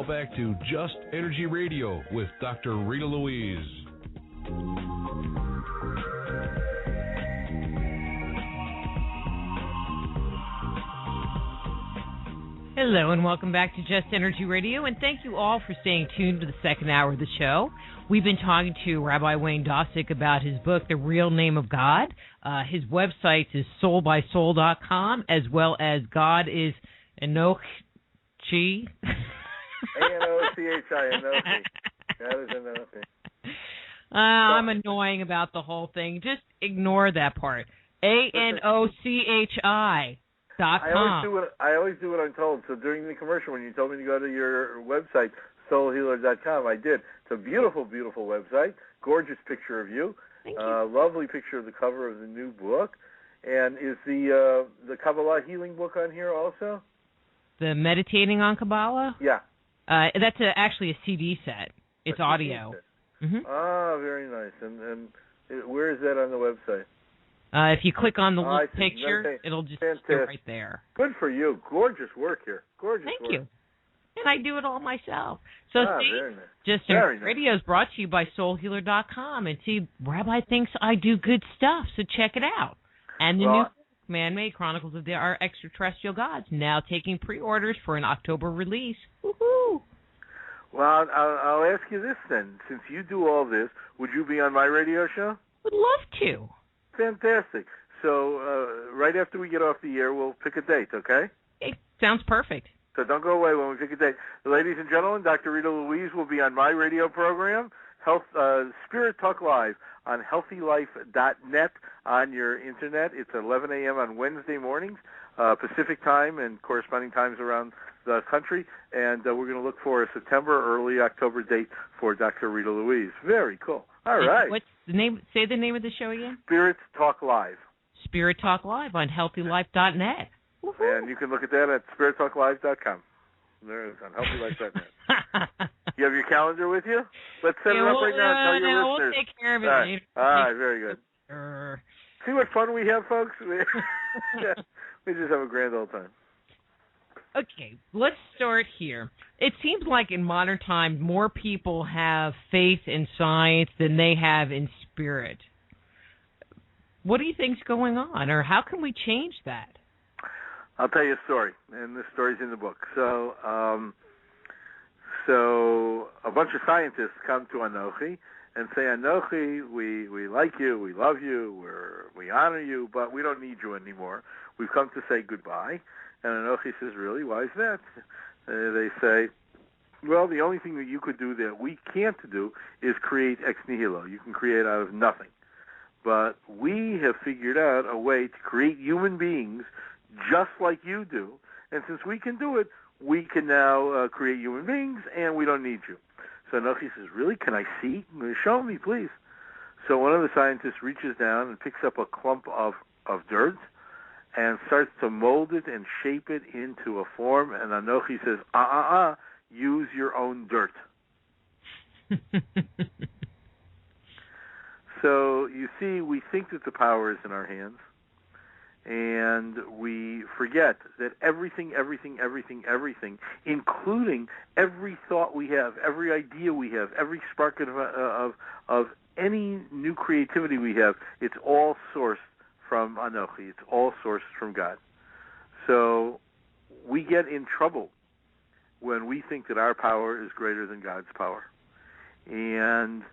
back to Just Energy Radio with Dr. Rita Louise. Hello and welcome back to Just Energy Radio, and thank you all for staying tuned to the second hour of the show. We've been talking to Rabbi Wayne Dosick about his book, The Real Name of God. His website is soulbysoul.com, as well as God is Enochi. A-N-O-C-H-I, God is Enochi. I'm annoying about the whole thing. Just ignore that part. A-N-O-C-H-I. I always do what I'm told. So during the commercial, when you told me to go to your website, soulhealer.com, I did. It's a beautiful, beautiful website. Gorgeous picture of you. Thank you. Lovely picture of the cover of the new book. And is the Kabbalah healing book on here also? The Meditating on Kabbalah? Yeah. That's actually a CD set. It's audio. Mm-hmm. Ah, very nice. And where is that on the website? If you click on the little picture, it'll just go right there. Good for you. Gorgeous work here. Gorgeous Thank work. you. And I do it all myself. So very nice. Just Radio is brought to you by soulhealer.com. And see, Rabbi thinks I do good stuff, so check it out. And the new Man-Made Chronicles of Our Extraterrestrial Gods, now taking pre-orders for an October release. Woohoo! Well, I'll ask you this then. Since you do all this, would you be on my radio show? Would love to. Fantastic. So right after we get off the air, we'll pick a date, okay? It sounds perfect. So don't go away when we pick a date. Ladies and gentlemen, Dr. Rita Louise will be on my radio program, Spirit Talk Live, on healthylife.net on your internet. It's 11 a.m. on Wednesday mornings, Pacific time, and corresponding times around the country. And we're going to look for a September, early October date for Dr. Rita Louise. Very cool. All right. What's the name? Say the name of the show again. Spirit Talk Live. Spirit Talk Live on healthylife.net. And you can look at that at spirittalklive.com. There it is, on healthylife.net. You have your calendar with you? Let's set it up right now and tell your listeners. We'll take care of it later. All right, very good. See what fun we have, folks? We just have a grand old time. Okay, let's start here. It seems like in modern times, more people have faith in science than they have in spirit. What do you think's going on, or how can we change that? I'll tell you a story, and this story's in the book. So a bunch of scientists come to Anochi and say, Anochi, we like you, we love you, we honor you, but we don't need you anymore. We've come to say goodbye. And Anochi says, really, why is that? They say, well, the only thing that you could do that we can't do is create ex nihilo. You can create out of nothing. But we have figured out a way to create human beings just like you do. And since we can do it, we can now create human beings, and we don't need you. So Anochi says, really? Can I see? Show me, please. So one of the scientists reaches down and picks up a clump of dirt and starts to mold it and shape it into a form. And Anochi says, use your own dirt. So you see, we think that the power is in our hands, and we forget that everything, including every thought we have, every idea we have, every spark of any new creativity we have, it's all sourced from Anochi. It's all sourced from God. So we get in trouble when we think that our power is greater than God's power. And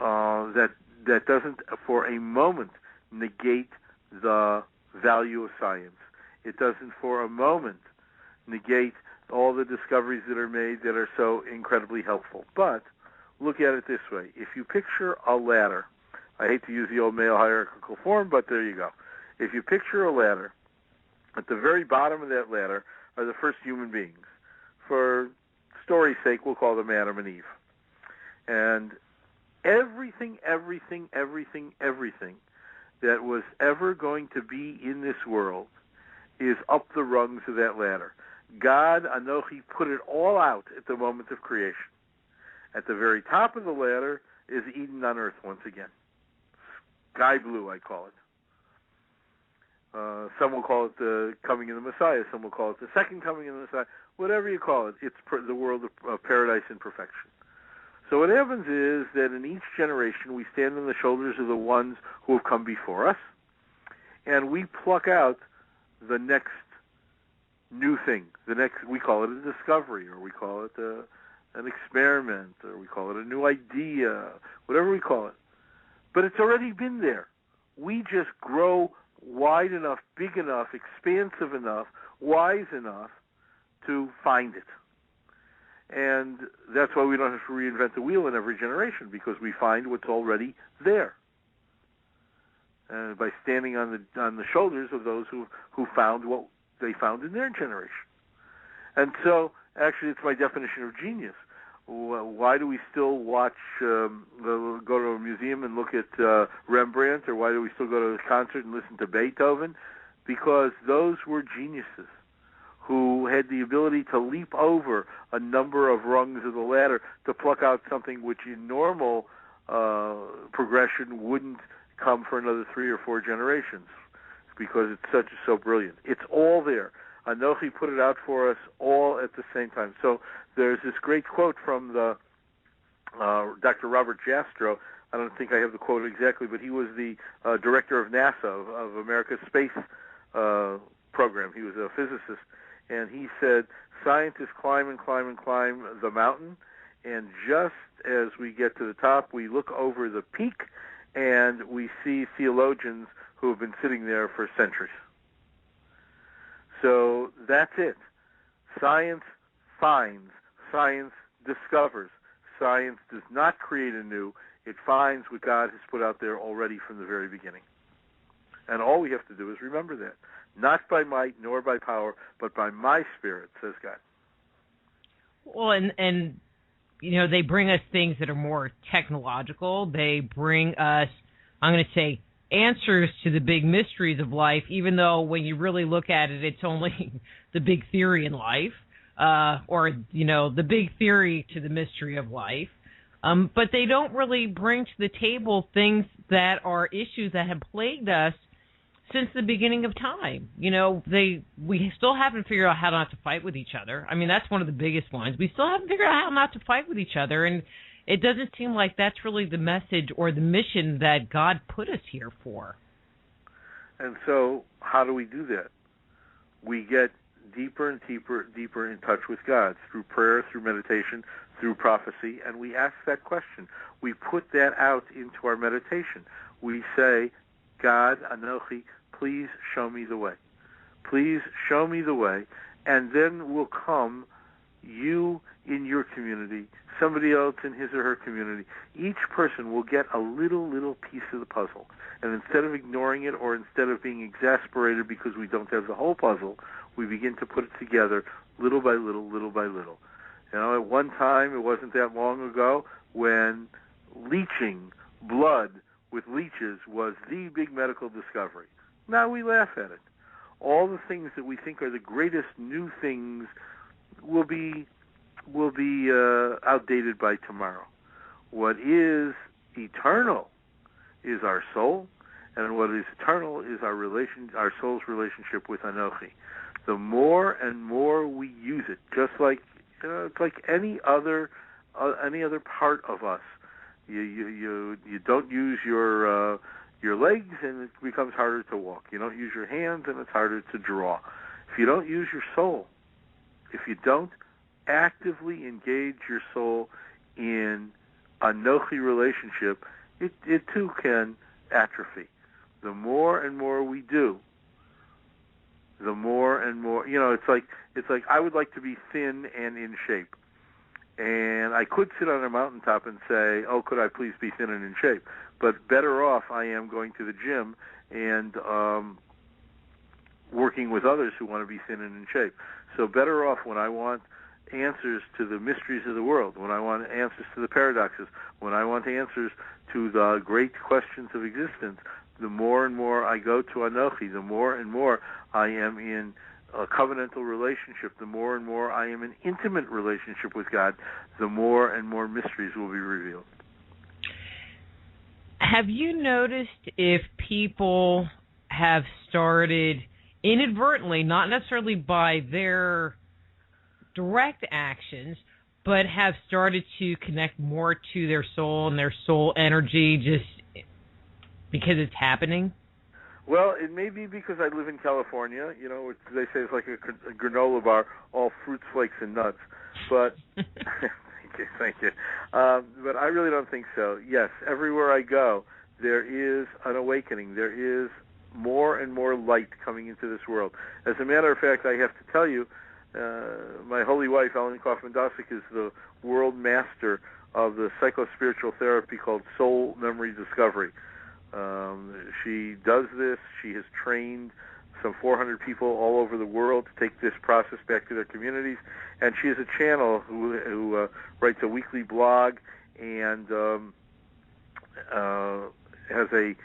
that doesn't for a moment negate the value of science. It doesn't for a moment negate all the discoveries that are made that are so incredibly helpful. But look at it this way. If you picture a ladder, I hate to use the old male hierarchical form, but there you go. If you picture a ladder, at the very bottom of that ladder are the first human beings. For story's sake, we'll call them Adam and Eve. And everything that was ever going to be in this world is up the rungs of that ladder. God, Anochi, put it all out at the moment of creation. At the very top of the ladder is Eden on earth once again. Sky blue, I call it. Some will call it the coming of the Messiah. Some will call it the second coming of the Messiah. Whatever you call it, it's the world of paradise and perfection. So what happens is that in each generation we stand on the shoulders of the ones who have come before us, and we pluck out the next new thing. We call it a discovery, or we call it an experiment, or we call it a new idea, whatever we call it. But it's already been there. We just grow wide enough, big enough, expansive enough, wise enough to find it. And that's why we don't have to reinvent the wheel in every generation, because we find what's already there. And by standing on the shoulders of those who found what they found in their generation. And so, actually, it's my definition of genius. Why do we still watch, go to a museum and look at Rembrandt, or why do we still go to a concert and listen to Beethoven? Because those were geniuses who had the ability to leap over a number of rungs of the ladder to pluck out something which in normal progression wouldn't come for another 3 or 4 generations, because it's so brilliant. It's all there. Anochi put it out for us all at the same time. So there's this great quote from the Dr. Robert Jastrow. I don't think I have the quote exactly, but he was the director of NASA, of America's space program. He was a physicist. And he said, scientists climb and climb and climb the mountain, and just as we get to the top, we look over the peak, and we see theologians who have been sitting there for centuries. So that's it. Science finds, science discovers. Science does not create anew. It finds what God has put out there already from the very beginning. And all we have to do is remember that. Not by might nor by power, but by my Spirit, says God. Well, and you know, they bring us things that are more technological. They bring us, I'm going to say, answers to the big mysteries of life, even though when you really look at it, it's only the big theory in life, or, you know, the big theory to the mystery of life. But they don't really bring to the table things that are issues that have plagued us since the beginning of time. You know, we still haven't figured out how not to fight with each other. I mean, that's one of the biggest ones. We still haven't figured out how not to fight with each other, and it doesn't seem like that's really the message or the mission that God put us here for. And so, how do we do that? We get deeper and deeper in touch with God through prayer, through meditation, through prophecy, and we ask that question. We put that out into our meditation. We say, God, Anochi, please show me the way. Please show me the way, and then will come you in your community, somebody else in his or her community. Each person will get a little piece of the puzzle. And instead of ignoring it, or instead of being exasperated because we don't have the whole puzzle, we begin to put it together little by little, little by little. You know, at one time, it wasn't that long ago, when leeching blood with leeches was the big medical discovery. Now we laugh at it. All the things that we think are the greatest new things will be outdated by tomorrow. What is eternal is our soul, and what is eternal is our soul's relationship with Anochi. The more and more we use it, just like it's like any other part of us. You don't use your legs, and it becomes harder to walk. You don't use your hands, and it's harder to draw. If you don't use your soul, if you don't actively engage your soul in a Anochi relationship, it too can atrophy. The more and more we do, the more and more, you know, it's like I would like to be thin and in shape. And I could sit on a mountaintop and say, oh, could I please be thin and in shape? But better off I am going to the gym and working with others who want to be thin and in shape. So better off when I want answers to the mysteries of the world, when I want answers to the paradoxes, when I want answers to the great questions of existence, the more and more I go to Anochi, the more and more I am in a covenantal relationship, the more and more I am in intimate relationship with God, the more and more mysteries will be revealed. Have you noticed if people have started inadvertently, not necessarily by their direct actions, but have started to connect more to their soul and their soul energy just because it's happening? Well, it may be because I live in California. You know, they say it's like a granola bar, all fruits, flakes, and nuts. But thank you. But I really don't think so. Yes, everywhere I go, there is an awakening. There is more and more light coming into this world. As a matter of fact, I have to tell you, my holy wife, Ellen Kaufman Dosick, is the world master of the psycho-spiritual therapy called soul memory discovery. She does this. She has trained some 400 people all over the world to take this process back to their communities. And she has a channel who writes a weekly blog and has a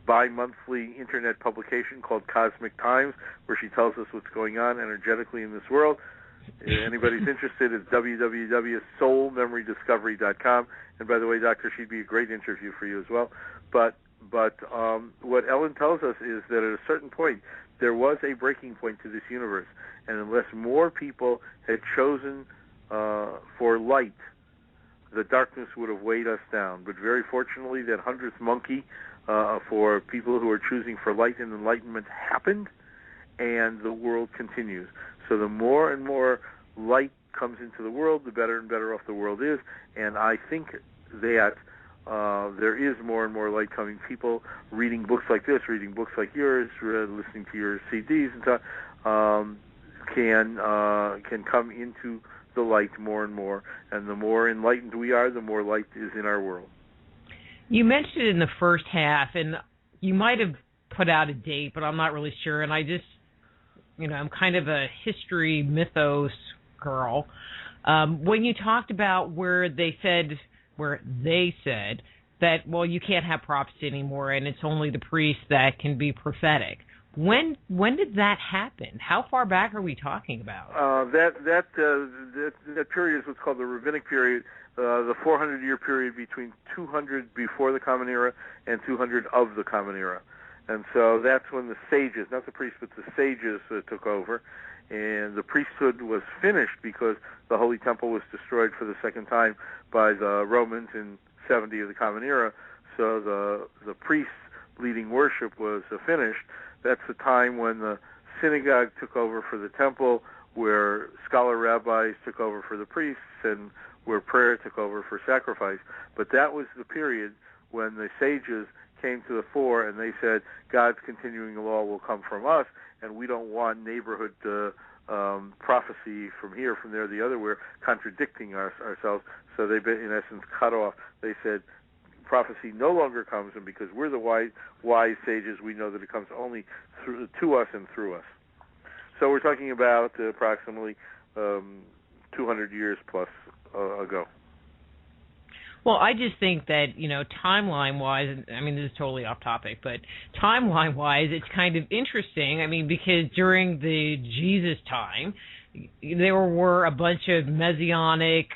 bi-monthly internet publication called Cosmic Times, where she tells us what's going on energetically in this world. If anybody's interested, it's www.soulmemorydiscovery.com. And by the way, Doctor, she'd be a great interview for you as well. But what Ellen tells us is that at a certain point, there was a breaking point to this universe. And unless more people had chosen for light, the darkness would have weighed us down. But very fortunately, that 100th monkey for people who are choosing for light and enlightenment happened, and the world continues. So the more and more light comes into the world, the better and better off the world is. And I think that there is more and more light coming. People reading books like this, reading books like yours, listening to your CDs and so on, can come into the light more and more. And the more enlightened we are, the more light is in our world. You mentioned it in the first half, and you might have put out a date, but I'm not really sure. And I just, I'm kind of a history mythos girl. When you talked about where they said that, well, you can't have prophecy anymore, and it's only the priest that can be prophetic. When did that happen? How far back are we talking about? That period is what's called the rabbinic period, the 400-year period between 200 before the Common Era and 200 of the Common Era. And so that's when the sages, not the priests, but the sages took over. And the priesthood was finished because the Holy Temple was destroyed for the second time by the Romans in 70 of the Common Era. So the priests leading worship was finished. That's the time when the synagogue took over for the temple, where scholar rabbis took over for the priests, and where prayer took over for sacrifice. But that was the period when the sages came to the fore and they said, God's continuing law will come from us, and we don't want neighborhood prophecy from here, from there, the other, we're contradicting ourselves. So they, in essence, cut off. They said, prophecy no longer comes, and because we're the wise sages, we know that it comes only to us and through us. So we're talking about approximately 200 years plus ago. Well, I just think that, timeline-wise, I mean, this is totally off topic, but timeline-wise, it's kind of interesting. I mean, because during the Jesus time, there were a bunch of messianic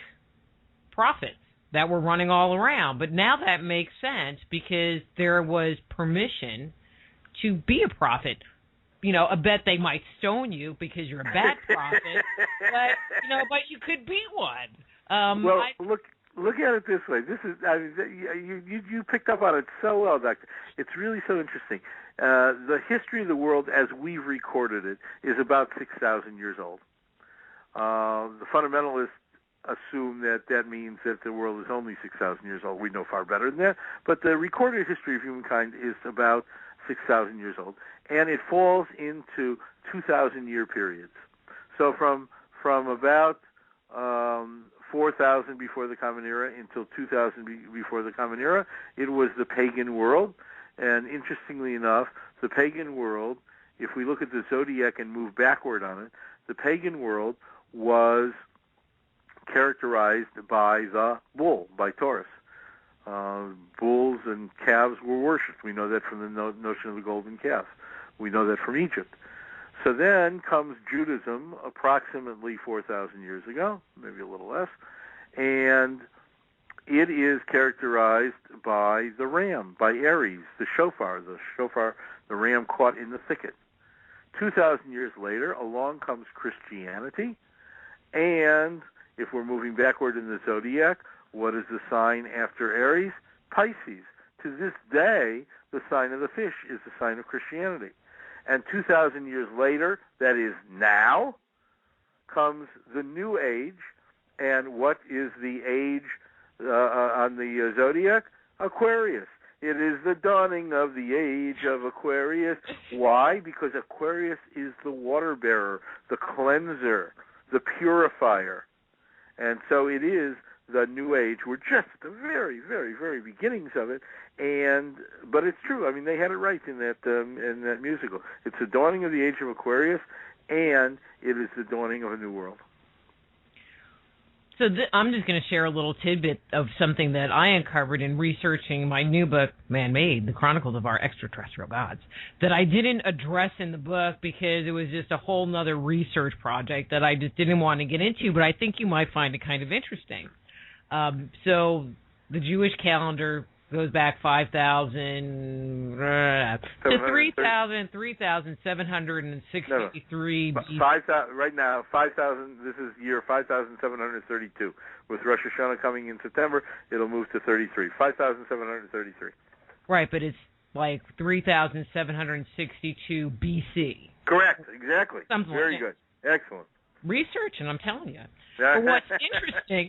prophets that were running all around. But now that makes sense because there was permission to be a prophet. I bet they might stone you because you're a bad prophet, but you could be one. Look at it this way. This is you picked up on it so well, Doctor. It's really so interesting. The history of the world as we've recorded it is about 6,000 years old. The fundamentalists assume that means that the world is only 6,000 years old. We know far better than that. But the recorded history of humankind is about 6,000 years old, and it falls into 2,000-year periods. So from about 4,000 before the Common Era until 2,000 before the Common Era, it was the pagan world. And interestingly enough, the pagan world, if we look at the zodiac and move backward on it, the pagan world was characterized by the bull, by Taurus. Bulls and calves were worshipped. We know that from the notion of the golden calf. We know that from Egypt. So then comes Judaism approximately 4,000 years ago, maybe a little less, and it is characterized by the ram, by Aries, the shofar the ram caught in the thicket. 2,000 years later, along comes Christianity, and if we're moving backward in the zodiac, what is the sign after Aries? Pisces. To this day, the sign of the fish is the sign of Christianity. And 2,000 years later, that is now, comes the New Age. And what is the age on the zodiac? Aquarius. It is the dawning of the age of Aquarius. Why? Because Aquarius is the water bearer, the cleanser, the purifier. And so it is the New Age. We're just at the very, very, very beginnings of it. But it's true. I mean, they had it right in that musical. It's the dawning of the age of Aquarius, and it is the dawning of a new world. So I'm just going to share a little tidbit of something that I uncovered in researching my new book, Man-Made, The Chronicles of Our Extraterrestrial Gods, that I didn't address in the book because it was just a whole nother research project that I just didn't want to get into, but I think you might find it kind of interesting. So the Jewish calendar goes back 5,000 to 3,763 BC. 5,000 right now. 5,000. This is year 5,732. With Rosh Hashanah coming in September, it'll move to 33. 5,733. Right, but it's like 3,762 BC. Correct. Exactly. Something very like good. Excellent. Research, and I'm telling you. But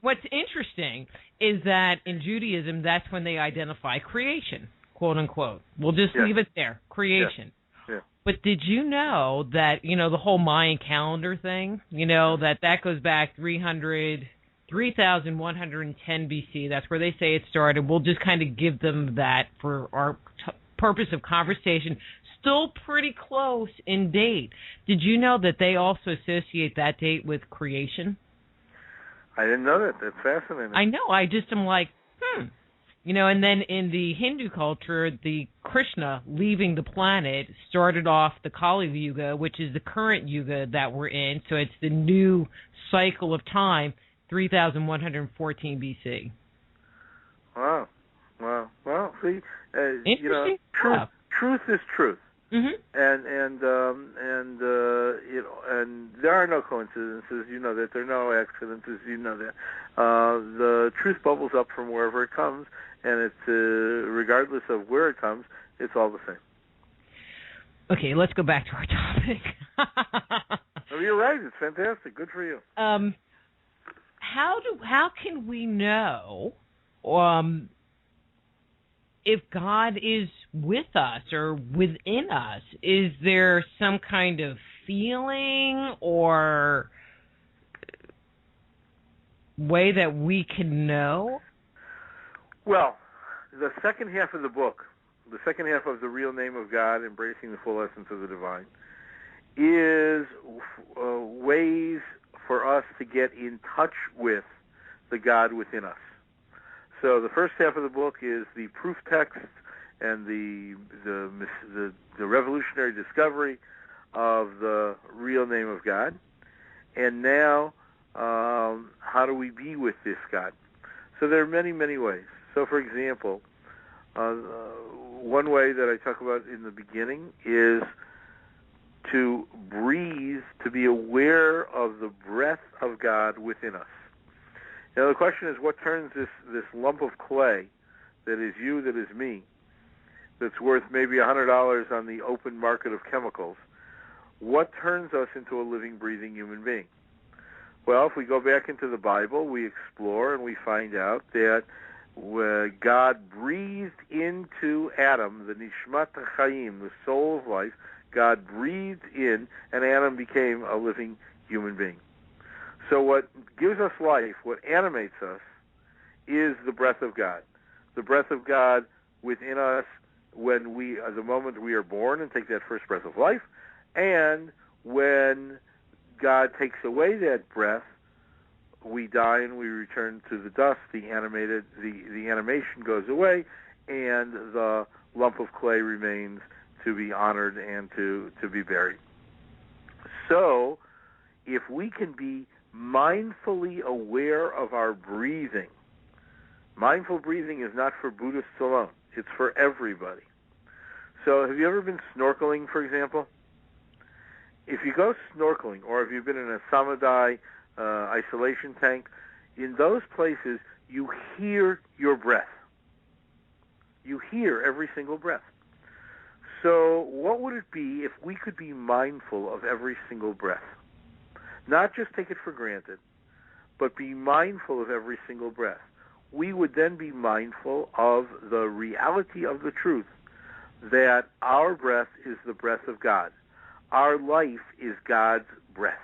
what's interesting is that in Judaism, that's when they identify creation, quote unquote. We'll just leave it there, creation. Yeah. But did you know that, the whole Mayan calendar thing, that goes back 3,110 BC. That's where they say it started. We'll just kind of give them that for our purpose of conversation. Still pretty close in date. Did you know that they also associate that date with creation? I didn't know that. That's fascinating. I know. I just am like, and then in the Hindu culture, the Krishna leaving the planet started off the Kali Yuga, which is the current Yuga that we're in. So it's the new cycle of time, 3,114 BC. Wow. Well, see, interesting. Truth is truth. Mm-hmm. And there are no coincidences. You know that there are no accidents. You know that the truth bubbles up from wherever it comes, and it's regardless of where it comes, it's all the same. Okay, let's go back to our topic. Oh, you're right. It's fantastic. Good for you. How can we know if God is with us or within us? Is there some kind of feeling or way that we can know? Well, the second half of the book, the second half of The Real Name of God, Embracing the Full Essence of the Divine, is ways for us to get in touch with the God within us. So the first half of the book is the proof text and the revolutionary discovery of the real name of God. And now, how do we be with this God? So there are many, many ways. So, for example, one way that I talk about in the beginning is to breathe, to be aware of the breath of God within us. Now, the question is, what turns this lump of clay that is you, that is me, that's worth maybe $100 on the open market of chemicals, what turns us into a living, breathing human being? Well, if we go back into the Bible, we explore and we find out that God breathed into Adam, the Nishmat HaChaim, the soul of life. God breathed in, and Adam became a living human being. So what gives us life, what animates us, is the breath of God. The breath of God within us when the moment we are born and take that first breath of life, and when God takes away that breath, we die and we return to the dust. The animation goes away, and the lump of clay remains to be honored and to be buried. So, if we can be mindfully aware of our breathing. Mindful breathing is not for Buddhists alone. It's for everybody. So have you ever been snorkeling, for example? If you go snorkeling, or if you've been in a samadhi isolation tank, in those places you hear your breath. You hear every single breath. So what would it be if we could be mindful of every single breath? Not just take it for granted, but be mindful of every single breath. We would then be mindful of the reality of the truth that our breath is the breath of God. Our life is God's breath.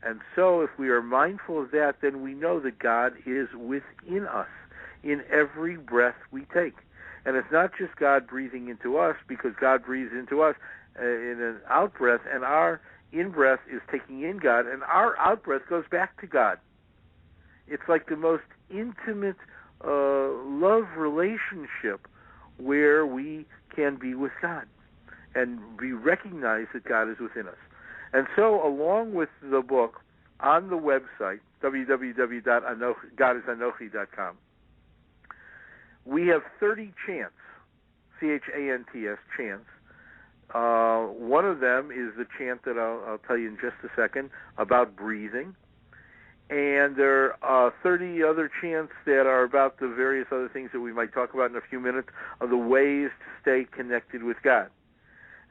And so if we are mindful of that, then we know that God is within us in every breath we take. And it's not just God breathing into us, because God breathes into us in an out-breath, and our in-breath is taking in God, and our out-breath goes back to God. It's like the most intimate love relationship where we can be with God and we recognize that God is within us. And so along with the book, on the website, www.godisanochi.com, we have 30 chants, C-H-A-N-T-S, chants. One of them is the chant that I'll tell you in just a second about breathing. And there are 30 other chants that are about the various other things that we might talk about in a few minutes, of the ways to stay connected with God.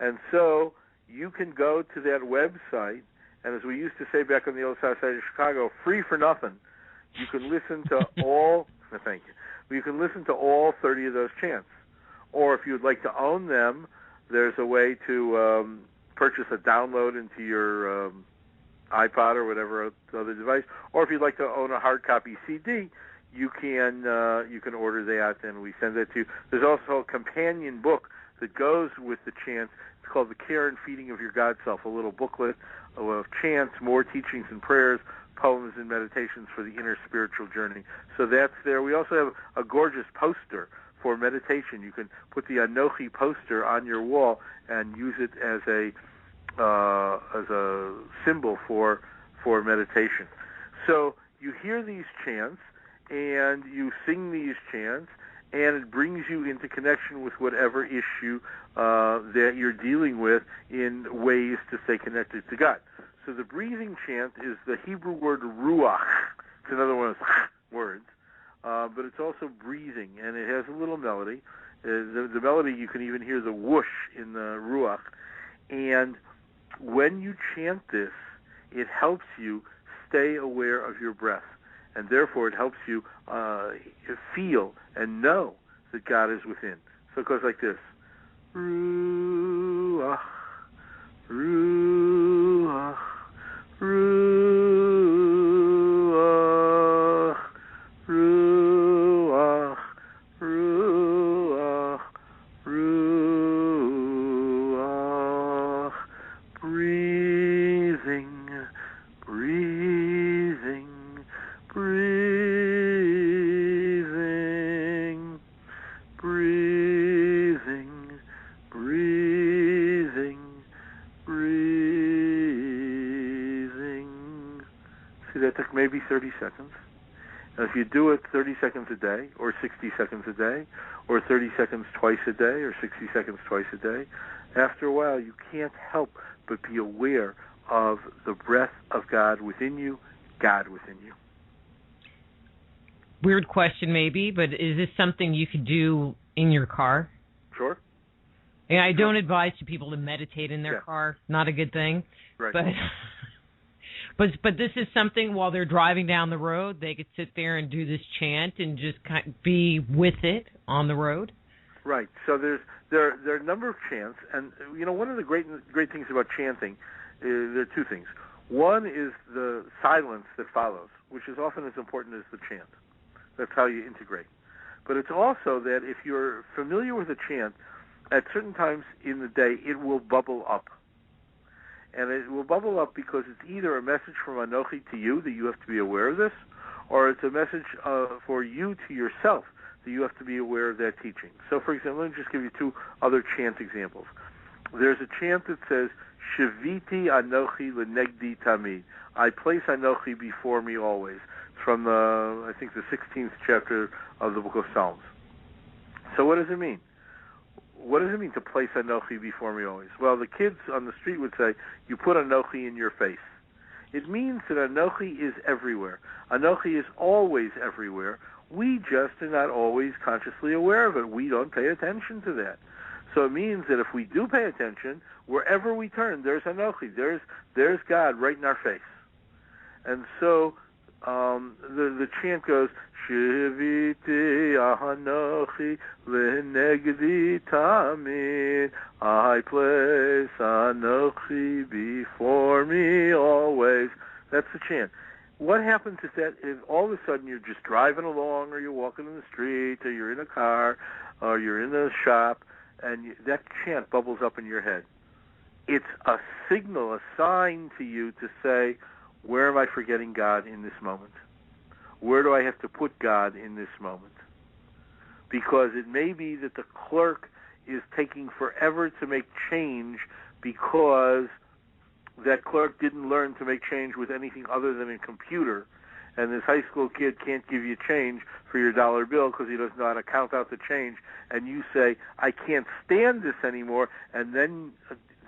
And so you can go to that website, and as we used to say back on the old South Side of Chicago, free for nothing. You can listen to all, thank you, you can listen to all 30 of those chants. Or if you'd like to own them, there's a way to purchase a download into your iPod or whatever other device. Or if you'd like to own a hard copy CD, you can order that, and we send that to you. There's also a companion book that goes with the chants. It's called The Care and Feeding of Your God Self, a little booklet of chants, more teachings and prayers, poems and meditations for the inner spiritual journey. So that's there. We also have a gorgeous poster for meditation. You can put the Anochi poster on your wall and use it as a symbol for meditation. So you hear these chants and you sing these chants, and it brings you into connection with whatever issue that you're dealing with in ways to stay connected to God. So the breathing chant is the Hebrew word ruach. It's another one of those words. But it's also breathing, and it has a little melody. The melody, you can even hear the whoosh in the ruach. And when you chant this, it helps you stay aware of your breath. And therefore, it helps you feel and know that God is within. So it goes like this. Ruach, ruach, ruach, ruach, ruach, ruach. Breathing, breathing, breathing, breathing, breathing, breathing. See, that took maybe 30 seconds. And if you do it 30 seconds a day, or 60 seconds a day, or 30 seconds twice a day, or 60 seconds twice a day, after a while you can't help but be aware of the breath of God within you, God within you. Weird question maybe, but is this something you could do in your car? Sure. And I don't advise people to meditate in their car. Not a good thing. Right. But this is something while they're driving down the road, they could sit there and do this chant and just kind of be with it on the road. Right. So there are a number of chants, and one of the great things about chanting, there are two things. One is the silence that follows, which is often as important as the chant. That's how you integrate. But it's also that if you're familiar with a chant, at certain times in the day, it will bubble up. And it will bubble up because it's either a message from Anochi to you that you have to be aware of this, or it's a message for you to yourself that you have to be aware of that teaching. So, for example, let me just give you two other chant examples. There's a chant that says, Shiviti Anochi Lenegdi Tamid. I place Anochi before me always. It's from the 16th chapter of the book of Psalms. So what does it mean? what does it mean to place Anochi before me always? Well, the kids on the street would say, you put Anochi in your face. It means that Anochi is everywhere. Anochi is always everywhere. We just are not always consciously aware of it. We don't pay attention to that. So it means that if we do pay attention, wherever we turn, there's Anochi. There's God right in our face. And so the chant goes, Shiviti Anochi Lenegdi Tamid, I place Anochi before me always. That's the chant. What happens if all of a sudden you're just driving along, or you're walking in the street, or you're in a car, or you're in a shop, and that chant bubbles up in your head? It's a signal, a sign to you to say, where am I forgetting God in this moment? Where do I have to put God in this moment? Because it may be that the clerk is taking forever to make change because that clerk didn't learn to make change with anything other than a computer, and this high school kid can't give you change for your dollar bill because he doesn't know how to count out the change, and you say, I can't stand this anymore, and then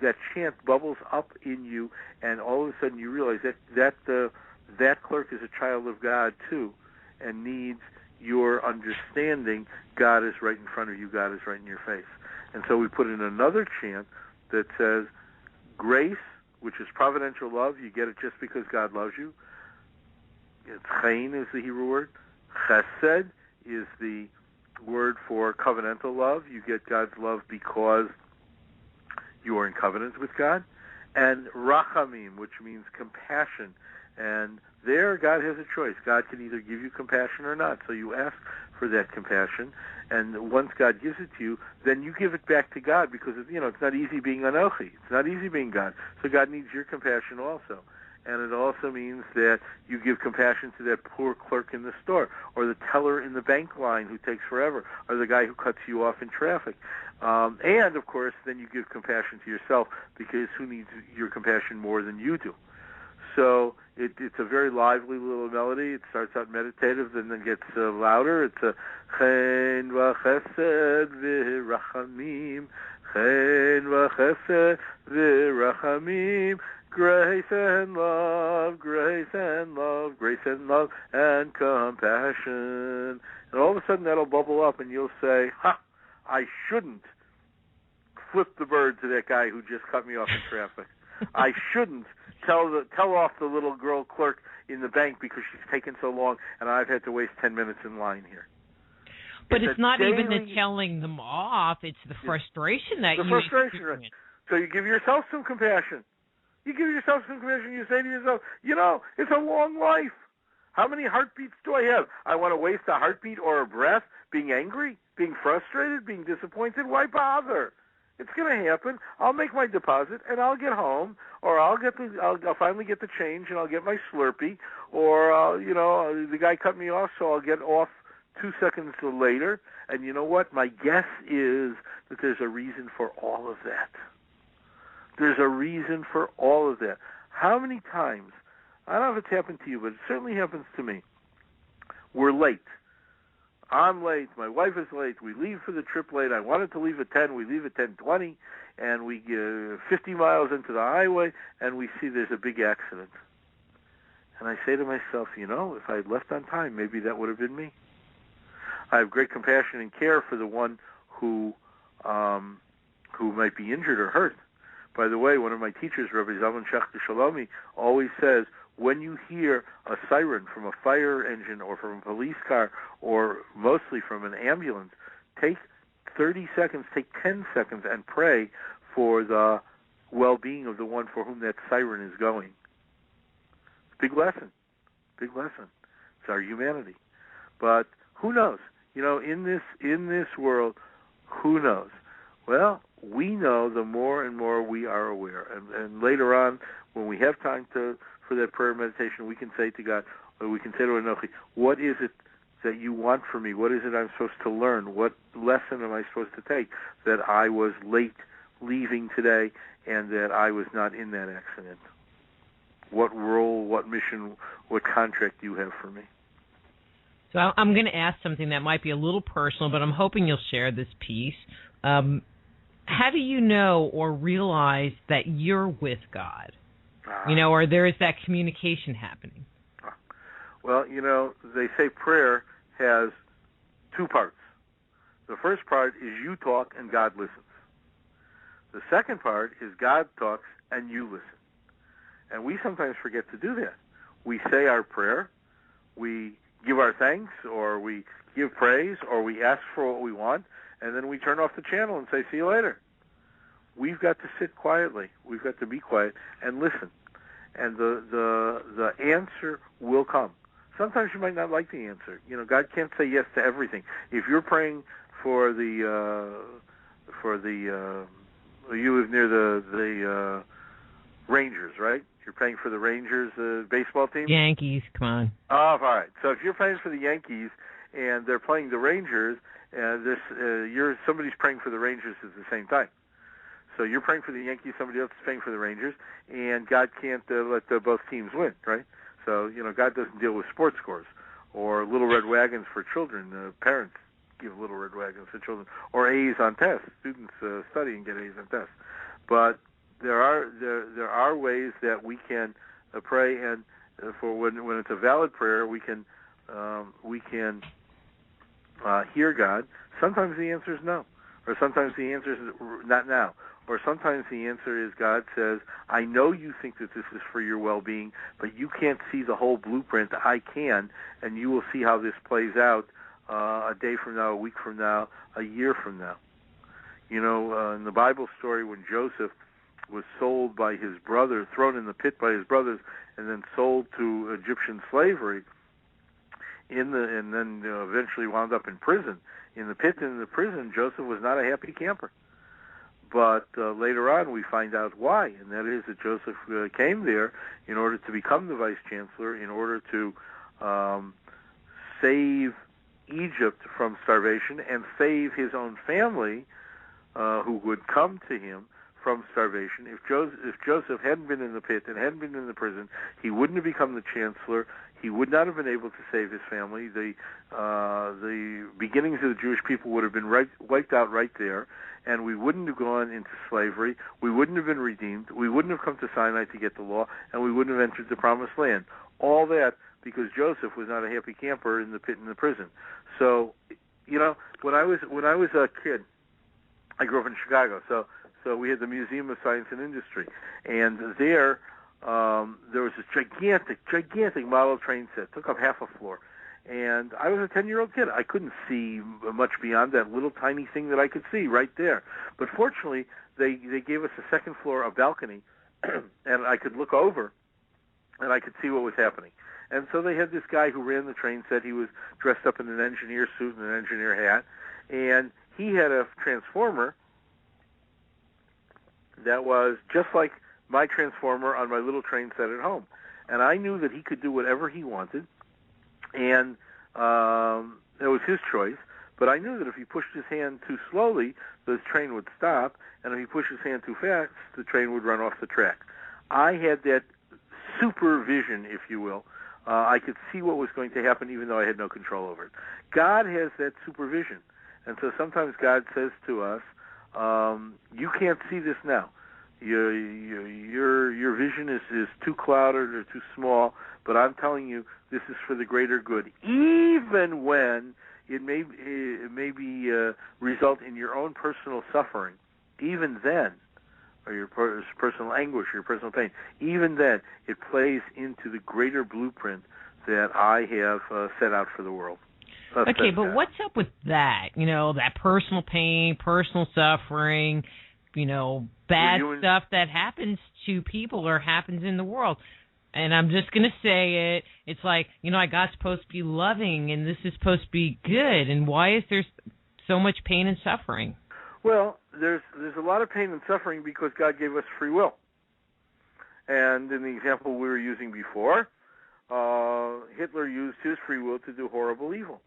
that chant bubbles up in you, and all of a sudden you realize that clerk is a child of God too, and needs your understanding. God is right in front of you. God is right in your face. And so we put in another chant that says, grace, which is providential love. You get it just because God loves you. Chayin is the Hebrew word. Chesed is the word for covenantal love. You get God's love because you are in covenant with God. And rachamim, which means compassion. And there God has a choice. God can either give you compassion or not. So you ask for that compassion. And once God gives it to you, then you give it back to God, because it's not easy being Anochi. It's not easy being God. So God needs your compassion also. And it also means that you give compassion to that poor clerk in the store, or the teller in the bank line who takes forever, or the guy who cuts you off in traffic. And, of course, then you give compassion to yourself, because who needs your compassion more than you do? So it's a very lively little melody. It starts out meditative and then gets louder. It's a chen v'chesed v'rachamim, chen v'chesed v'rachamim, grace and love, grace and love, grace and love, and compassion. And all of a sudden that'll bubble up, and you'll say, I shouldn't flip the bird to that guy who just cut me off in traffic. I shouldn't tell off the little girl clerk in the bank because she's taken so long, and I've had to waste 10 minutes in line here. But it's not even the telling them off; it's the frustration that you experience. Right? So you give yourself some compassion. You give yourself some compassion. You say to yourself, it's a long life. How many heartbeats do I have? I want to waste a heartbeat or a breath being angry, being frustrated, being disappointed. Why bother? It's going to happen. I'll make my deposit, and I'll get home, or I'll finally get the change, and I'll get my Slurpee, or the guy cut me off, so I'll get off 2 seconds later. And you know what? My guess is that there's a reason for all of that. There's a reason for all of that. How many times, I don't know if it's happened to you, but it certainly happens to me, we're late. I'm late, my wife is late, we leave for the trip late, I wanted to leave at 10, we leave at 10:20, and we get 50 miles into the highway, and we see there's a big accident. And I say to myself, if I had left on time, maybe that would have been me. I have great compassion and care for the one who might be injured or hurt. By the way, one of my teachers, Rabbi Zalman Schachter Shalomi, always says, when you hear a siren from a fire engine or from a police car or mostly from an ambulance, take 30 seconds, take 10 seconds and pray for the well-being of the one for whom that siren is going. Big lesson. Big lesson. It's our humanity. But who knows? In this world, who knows? Well, we know the more and more we are aware. And later on, when we have time for that prayer meditation, we can say to God, or we can say to Anochi, what is it that you want from me? What is it I'm supposed to learn? What lesson am I supposed to take that I was late leaving today and that I was not in that accident? What role, what mission, what contract do you have for me? So I'm going to ask something that might be a little personal, but I'm hoping you'll share this piece. how do you know or realize that you're with God? Or there is that communication happening? Well, they say prayer has two parts. The first part is you talk and God listens. The second part is God talks and you listen. And we sometimes forget to do that. We say our prayer, we give our thanks, or we give praise, or we ask for what we want, and then we turn off the channel and say, see you later. We've got to sit quietly. We've got to be quiet and listen. And the answer will come. Sometimes you might not like the answer. God can't say yes to everything. If you're praying for you live near the Rangers, right? You're praying for the Rangers baseball team? Yankees, come on. Oh, all right. So if you're praying for the Yankees and they're playing the Rangers, somebody's praying for the Rangers at the same time. So you're praying for the Yankees, somebody else is praying for the Rangers, and God can't let both teams win, right? So, God doesn't deal with sports scores or little red wagons for children. Parents give little red wagons for children, or A's on tests. Students study and get A's on tests. But there are ways that we can pray, and for when it's a valid prayer, we can hear God. Sometimes the answer is no, or sometimes the answer is not now. Or sometimes the answer is God says, I know you think that this is for your well-being, but you can't see the whole blueprint. I can, and you will see how this plays out a day from now, a week from now, a year from now. In the Bible story when Joseph was sold by his brother, thrown in the pit by his brothers, and then sold to Egyptian slavery, and then eventually wound up in prison. In the pit and in the prison, Joseph was not a happy camper. But later on, we find out why, and that is that Joseph came there in order to become the vice chancellor, in order to save Egypt from starvation and save his own family, who would come to him, from starvation. If Joseph hadn't been in the pit and hadn't been in the prison, he wouldn't have become the chancellor. He would not have been able to save his family. The beginnings of the Jewish people would have been wiped out right there, and we wouldn't have gone into slavery. We wouldn't have been redeemed. We wouldn't have come to Sinai to get the law, and we wouldn't have entered the Promised Land. All that because Joseph was not a happy camper in the pit and the prison. So, when I was a kid, I grew up in Chicago. So we had the Museum of Science and Industry, and there was this gigantic model train set, took up half a floor. And I was a 10-year-old kid. I couldn't see much beyond that little tiny thing that I could see right there. But fortunately, they gave us a second floor, a balcony, and I could look over, and I could see what was happening. And so they had this guy who ran the train set. He was dressed up in an engineer suit and an engineer hat, and he had a transformer that was just like my transformer on my little train set at home. And I knew that he could do whatever he wanted, and it was his choice. But I knew that if he pushed his hand too slowly, the train would stop, and if he pushed his hand too fast, the train would run off the track. I had that supervision, if you will. I could see what was going to happen even though I had no control over it. God has that supervision. And so sometimes God says to us, you can't see this now. Your vision is too clouded or too small, but I'm telling you this is for the greater good, even when it may result in your own personal suffering. Even then, or your personal anguish, or your personal pain, even then, it plays into the greater blueprint that I have set out for the world. Okay, but what's up with that? That personal pain, personal suffering, bad stuff that happens to people or happens in the world. And I'm just going to say it. It's like, God's supposed to be loving, and this is supposed to be good. And why is there so much pain and suffering? Well, there's a lot of pain and suffering because God gave us free will. And in the example we were using before, Hitler used his free will to do horrible evil.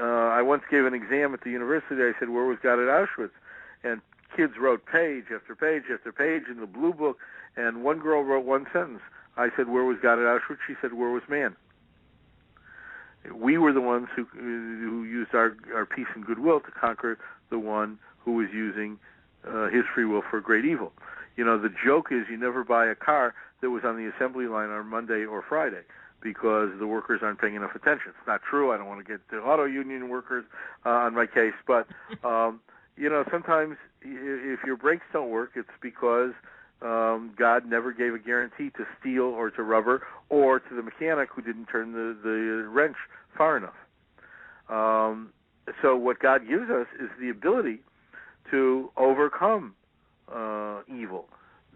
I once gave an exam at the university. I said, where was God at Auschwitz? And kids wrote page after page after page in the blue book, and one girl wrote one sentence. I said, where was God at Auschwitz? She said, where was man? We were the ones who used our peace and goodwill to conquer the one who was using his free will for great evil. The joke is you never buy a car that was on the assembly line on Monday or Friday because the workers aren't paying enough attention. It's not true. I don't want to get the auto union workers on my case, but sometimes if your brakes don't work, it's because God never gave a guarantee to steel or to rubber or to the mechanic who didn't turn the wrench far enough. So what God gives us is the ability to overcome evil,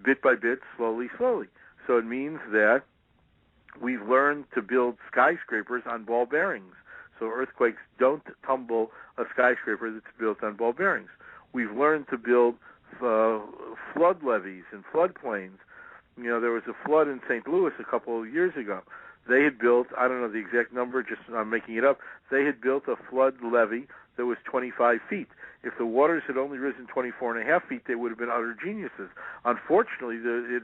bit by bit, slowly, slowly. So it means that we've learned to build skyscrapers on ball bearings. So earthquakes don't tumble a skyscraper that's built on ball bearings. We've learned to build flood levees and floodplains. There was a flood in St. Louis a couple of years ago. They had built, I don't know the exact number, just I'm making it up, they had built a flood levee that was 25 feet. If the waters had only risen 24.5 feet, they would have been utter geniuses. Unfortunately, it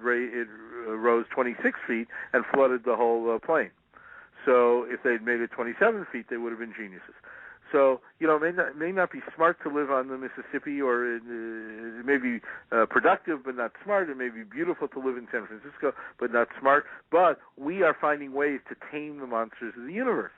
rose 26 feet and flooded the whole plain. So if they'd made it 27 feet, they would have been geniuses. So, it may not be smart to live on the Mississippi, or it may be productive but not smart. It may be beautiful to live in San Francisco but not smart. But we are finding ways to tame the monsters of the universe.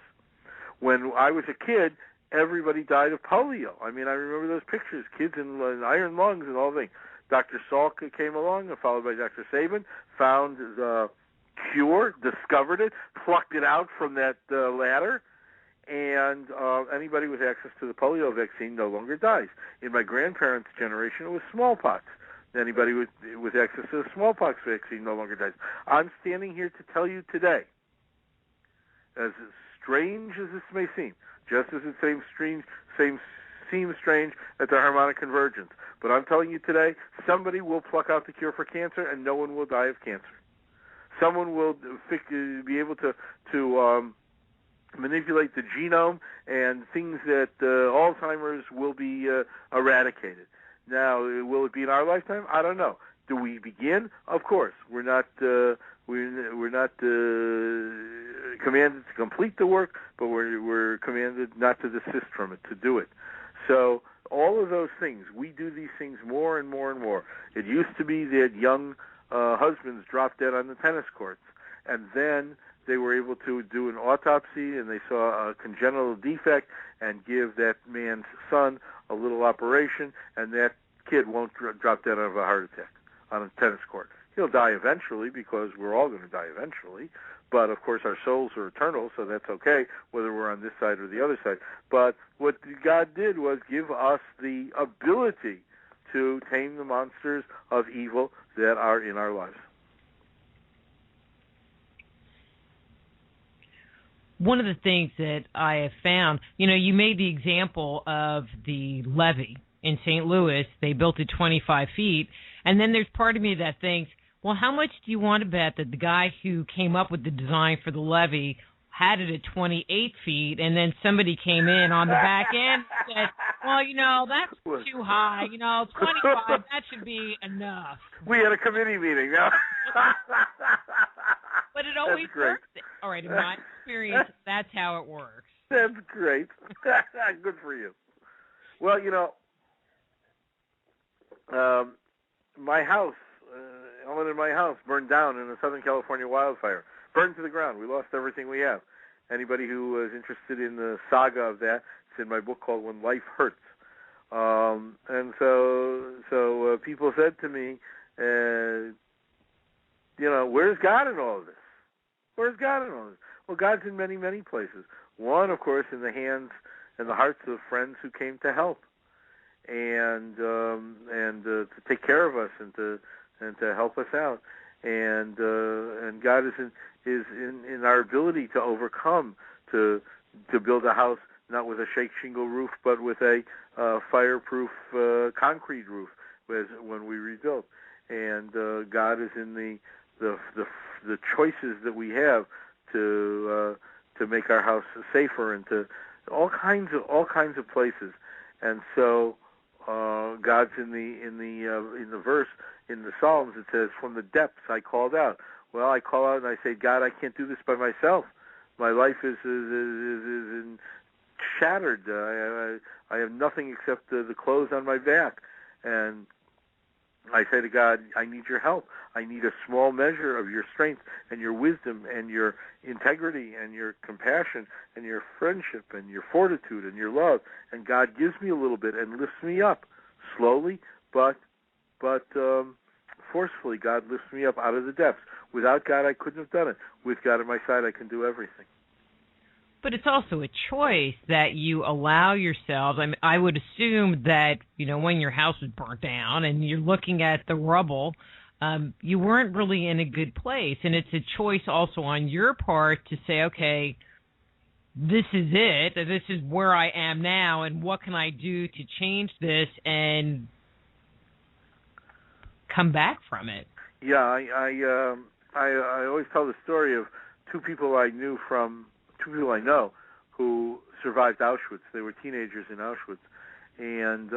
When I was a kid, everybody died of polio. I remember those pictures, kids in iron lungs and all things. Dr. Salk came along, followed by Dr. Sabin, found the cure, discovered it, plucked it out from that ladder, and anybody with access to the polio vaccine no longer dies. In my grandparents' generation, it was smallpox. Anybody with access to the smallpox vaccine no longer dies. I'm standing here to tell you today, as strange as this may seem, just as it seems strange at the harmonic convergence, but I'm telling you today, somebody will pluck out the cure for cancer, and no one will die of cancer. Someone will be able to manipulate the genome, and things that Alzheimer's will be eradicated. Now, will it be in our lifetime? I don't know. Do we begin? Of course. We're not commanded to complete the work, but we're commanded not to desist from it, to do it. So all of those things, we do these things more and more and more. It used to be that young husbands dropped dead on the tennis courts, and then they were able to do an autopsy, and they saw a congenital defect and give that man's son a little operation, and that kid won't drop dead of a heart attack on a tennis court. He'll die eventually, because we're all going to die eventually. But, of course, our souls are eternal, so that's okay, whether we're on this side or the other side. But what God did was give us the ability to tame the monsters of evil that are in our lives. One of the things that I have found, you made the example of the levee in St. Louis. They built it 25 feet, and then there's part of me that thinks, well, how much do you want to bet that the guy who came up with the design for the levee had it at 28 feet, and then somebody came in on the back end and said, well, that's too high. 25, that should be enough. We had a committee meeting. But it always works. All right, in my experience, that's how it works. That's great. Good for you. Well, my house, Ellen and my house burned down in a Southern California wildfire. Burned to the ground. We lost everything we have. Anybody who is interested in the saga of that, it's in my book called When Life Hurts. And so people said to me, where's God in all of this? Where's God in all this? Well, God's in many, many places. One, of course, in the hands and the hearts of friends who came to help and to take care of us and to help us out. And God is in our ability to overcome, to build a house not with a shake shingle roof, but with a fireproof concrete roof when we rebuild. And God is in the choices that we have to make our house safer, and to all kinds of places. And so God's in the verse in the Psalms. It says, "From the depths I called out." Well, I call out and I say, God, I can't do this by myself. My life is shattered. I have nothing except the clothes on my back, and I say to God, I need your help. I need a small measure of your strength and your wisdom and your integrity and your compassion and your friendship and your fortitude and your love. And God gives me a little bit and lifts me up slowly, but forcefully. God lifts me up out of the depths. Without God, I couldn't have done it. With God at my side, I can do everything. But it's also a choice that you allow yourselves. I mean, I would assume that, when your house was burnt down and you're looking at the rubble, you weren't really in a good place. And it's a choice also on your part to say, okay, this is it. This is where I am now, and what can I do to change this and come back from it? Yeah, I always tell the story of two people I know who survived Auschwitz. They were teenagers in Auschwitz, and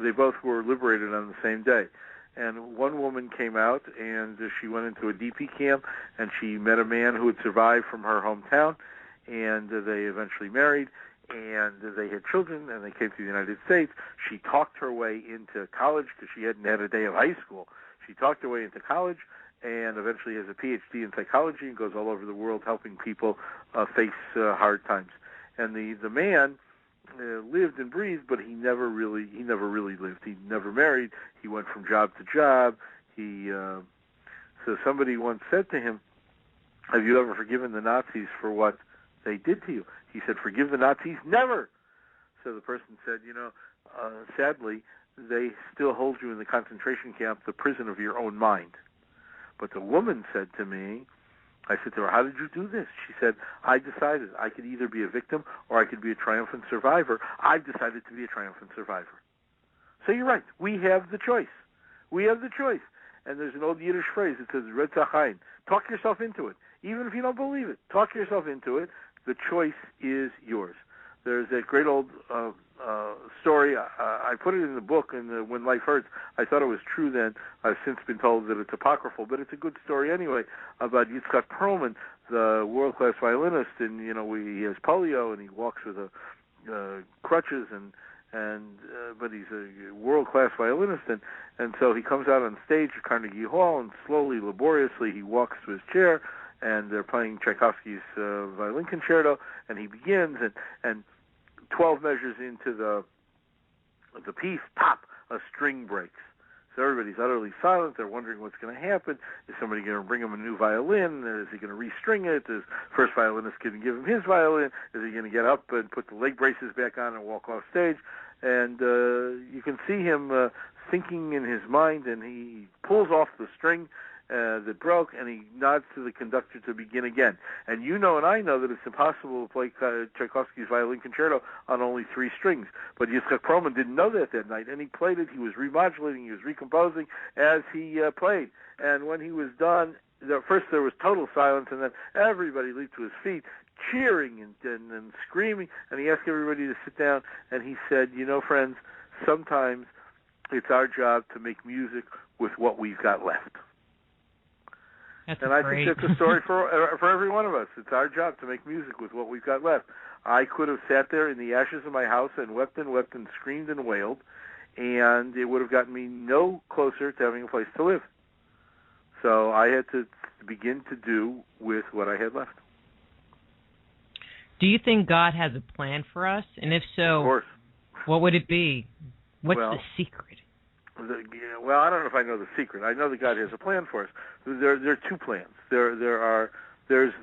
they both were liberated on the same day. And one woman came out, and she went into a DP camp, and she met a man who had survived from her hometown, and they eventually married, and they had children, and they came to the United States. She talked her way into college because she hadn't had a day of high school. She talked her way into college, and eventually has a PhD in psychology and goes all over the world helping people face hard times. And the man lived and breathed, but he never really lived. He never married. He went from job to job. So somebody once said to him, "Have you ever forgiven the Nazis for what they did to you?" He said, "Forgive the Nazis? Never." So the person said, sadly, they still hold you in the concentration camp, the prison of your own mind. But the woman said to me, I said to her, "How did you do this?" She said, "I decided I could either be a victim or I could be a triumphant survivor. I've decided to be a triumphant survivor." So you're right. We have the choice. We have the choice. And there's an old Yiddish phrase that says, "Red Zachain." Talk yourself into it. Even if you don't believe it, talk yourself into it. The choice is yours. There's a great old story. I put it in the book, When Life Hurts. I thought it was true then. I've since been told that it's apocryphal, but it's a good story anyway, about Yitzhak Perlman, the world-class violinist, and he has polio, and he walks with crutches, but he's a world-class violinist, and so he comes out on stage at Carnegie Hall, and slowly, laboriously, he walks to his chair, and they're playing Tchaikovsky's violin concerto, and he begins, and 12 measures into the piece, pop, a string breaks. So everybody's utterly silent. They're wondering what's going to happen. Is somebody going to bring him a new violin? Is he going to restring it? Is first violinist going to give him his violin? Is he going to get up and put the leg braces back on and walk off stage? And you can see him thinking in his mind, and he pulls off the string that broke, and he nods to the conductor to begin again. And and I know that it's impossible to play Tchaikovsky's violin concerto on only 3 strings. But Yitzhak Perlman didn't know that night, and he played it. He was remodulating, he was recomposing as he played. And when he was done, first there was total silence, and then everybody leaped to his feet, cheering and screaming, and he asked everybody to sit down, and he said, friends, sometimes it's our job to make music with what we've got left. And I think that's a story for every one of us. It's our job to make music with what we've got left. I could have sat there in the ashes of my house and wept and screamed and wailed, and it would have gotten me no closer to having a place to live. So I had to begin to do with what I had left. Do you think God has a plan for us? And if so, of course. What would it be? What's the secret? Well, I don't know if I know the secret. I know that God has a plan for us. There are 2 plans. There's